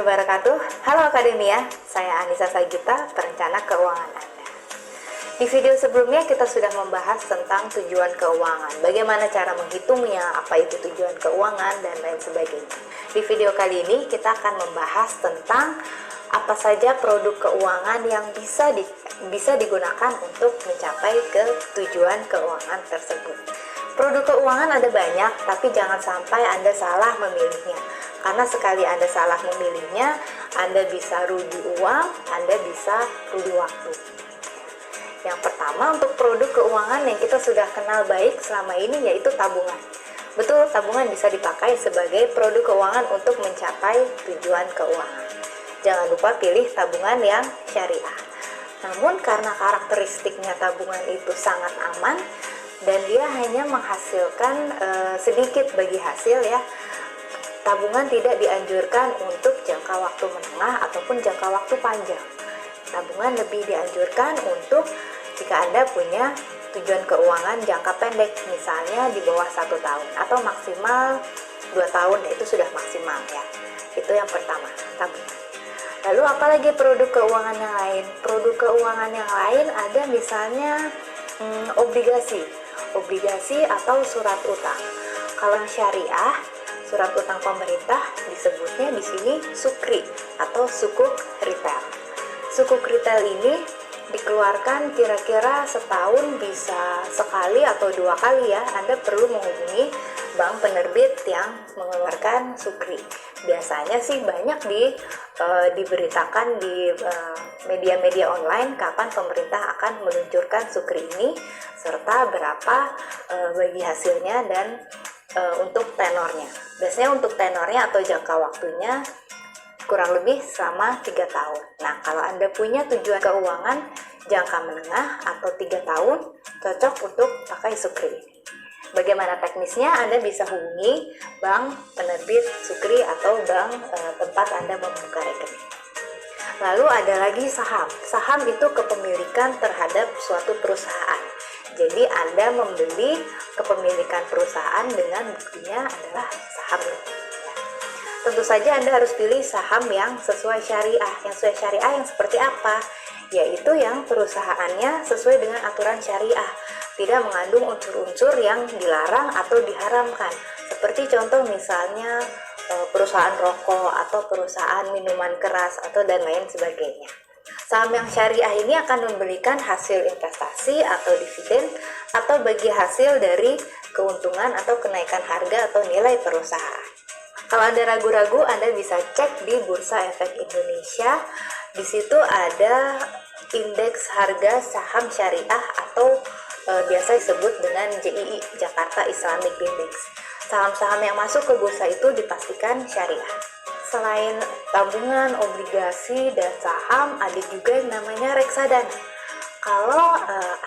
wabarakatuh. Halo Akademia, saya Anissa Sagita, perencana keuangan Anda. Di video sebelumnya kita sudah membahas tentang tujuan keuangan, bagaimana cara menghitungnya, apa itu tujuan keuangan, dan lain sebagainya. Di video kali ini kita akan membahas tentang apa saja produk keuangan yang bisa digunakan untuk mencapai ke tujuan keuangan tersebut. Produk keuangan ada banyak, tapi jangan sampai Anda salah memilihnya. Karena sekali Anda salah memilihnya, Anda bisa rugi uang, Anda bisa rugi waktu. Yang pertama, untuk produk keuangan yang kita sudah kenal baik selama ini, yaitu tabungan. Betul, tabungan bisa dipakai sebagai produk keuangan untuk mencapai tujuan keuangan. Jangan lupa pilih tabungan yang syariah. Namun karena karakteristiknya tabungan itu sangat aman, dan dia hanya menghasilkan sedikit bagi hasil ya, tabungan tidak dianjurkan untuk jangka waktu menengah ataupun jangka waktu panjang. Tabungan lebih dianjurkan untuk jika Anda punya tujuan keuangan jangka pendek, misalnya di bawah 1 tahun atau maksimal 2 tahun, itu sudah maksimal ya. Itu yang pertama, tabungan. Lalu apalagi produk keuangan yang lain? Produk keuangan yang lain ada misalnya obligasi atau surat utang. Kalau yang syariah, surat utang pemerintah disebutnya di sini sukri atau sukuk retail. Sukuk retail ini dikeluarkan kira-kira setahun bisa sekali atau 2 kali ya. Anda perlu menghubungi bank penerbit yang mengeluarkan sukri. Biasanya sih banyak diberitakan di media-media online kapan pemerintah akan meluncurkan sukri ini serta berapa bagi hasilnya dan untuk tenornya. Biasanya untuk tenornya atau jangka waktunya kurang lebih selama 3 tahun. Nah, kalau Anda punya tujuan keuangan jangka menengah atau 3 tahun, cocok untuk pakai sukri. Bagaimana teknisnya? Anda bisa hubungi bank penerbit sukri atau bank tempat Anda membuka rekening. Lalu ada lagi saham. Saham itu kepemilikan terhadap suatu perusahaan. Jadi Anda membeli kepemilikan perusahaan dengan buktinya adalah saham. Tentu saja Anda harus pilih saham yang sesuai syariah. Yang sesuai syariah yang seperti apa? Yaitu yang perusahaannya sesuai dengan aturan syariah, tidak mengandung unsur-unsur yang dilarang atau diharamkan. Seperti contoh misalnya perusahaan rokok atau perusahaan minuman keras atau dan lain sebagainya. Saham yang syariah ini akan memberikan hasil investasi atau dividen atau bagi hasil dari keuntungan atau kenaikan harga atau nilai perusahaan. Kalau Anda ragu-ragu, Anda bisa cek di Bursa Efek Indonesia. Di situ ada indeks harga saham syariah atau biasa disebut dengan JII, Jakarta Islamic Index. Saham-saham yang masuk ke bursa itu dipastikan syariah. Selain tabungan, obligasi, dan saham, ada juga yang namanya reksadana. Kalau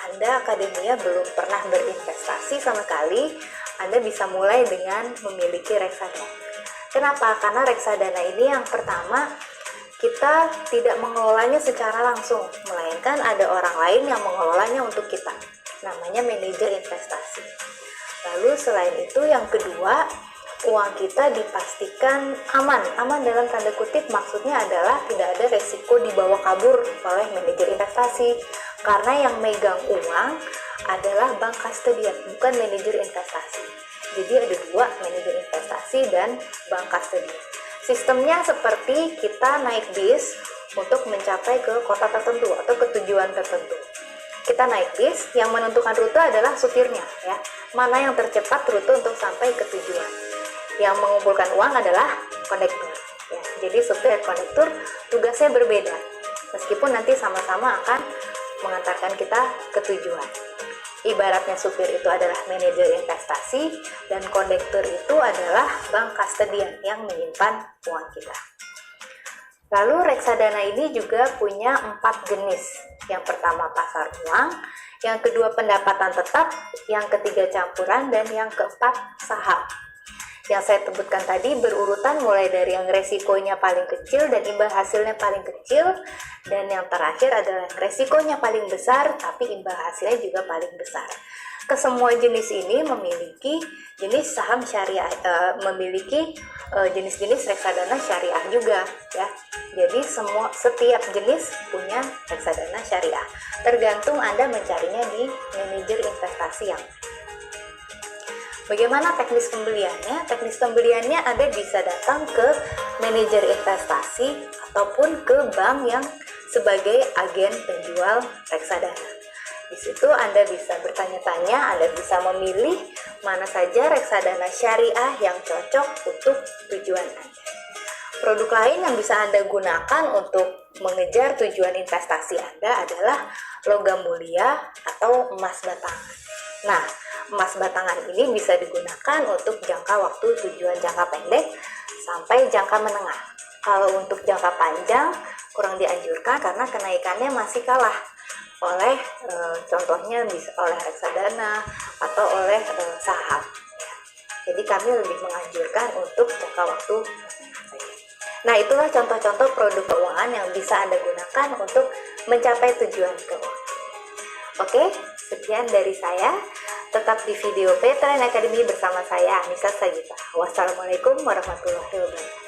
Anda Akademia belum pernah berinvestasi sama sekali, Anda bisa mulai dengan memiliki reksadana. Kenapa? Karena reksadana ini yang pertama, kita tidak mengelolanya secara langsung, melainkan ada orang lain yang mengelolanya untuk kita. Namanya manajer investasi. Lalu selain itu yang kedua, uang kita dipastikan aman. Aman dalam tanda kutip maksudnya adalah tidak ada resiko dibawa kabur oleh manajer investasi. Karena yang megang uang adalah bank kastodian, bukan manajer investasi. Jadi ada 2, manajer investasi dan bank kastodian. Sistemnya seperti kita naik bis untuk mencapai ke kota tertentu atau ke tujuan tertentu. Kita naik bis, yang menentukan rute adalah supirnya ya. Mana yang tercepat rute untuk sampai ke tujuan. Yang mengumpulkan uang adalah kondektur ya. Jadi supir dan kondektur tugasnya berbeda, meskipun nanti sama-sama akan mengantarkan kita ke tujuan. Ibaratnya supir itu adalah manajer investasi dan kondektur itu adalah bank kastodian yang menyimpan uang kita. Lalu reksadana ini juga punya 4 jenis. Yang pertama pasar uang, yang kedua pendapatan tetap, yang ketiga campuran, dan yang keempat saham. Yang saya sebutkan tadi berurutan mulai dari yang resikonya paling kecil dan imbal hasilnya paling kecil, dan yang terakhir adalah resikonya paling besar tapi imbal hasilnya juga paling besar. kesemua jenis ini memiliki jenis saham syariah, memiliki jenis-jenis reksadana syariah juga ya. Jadi setiap jenis punya reksadana syariah. Tergantung Anda mencarinya di manajer investasi yang. Bagaimana teknis pembeliannya? Teknis pembeliannya Anda bisa datang ke manajer investasi ataupun ke bank yang sebagai agen penjual reksadana. Di situ Anda bisa bertanya-tanya, Anda bisa memilih mana saja reksadana syariah yang cocok untuk tujuan Anda. Produk lain yang bisa Anda gunakan untuk mengejar tujuan investasi Anda adalah logam mulia atau emas batangan. Nah, emas batangan ini bisa digunakan untuk jangka waktu tujuan jangka pendek sampai jangka menengah. Kalau untuk jangka panjang kurang dianjurkan karena kenaikannya masih kalah oleh contohnya bisa oleh reksadana atau oleh saham. Jadi kami lebih menganjurkan untuk jangka waktu saja. Nah, itulah contoh-contoh produk keuangan yang bisa Anda gunakan untuk mencapai tujuan keuangan. Oke, sekian dari saya. Tetap di video Petra Academy bersama saya Anissa Sagita. Wassalamualaikum warahmatullahi wabarakatuh.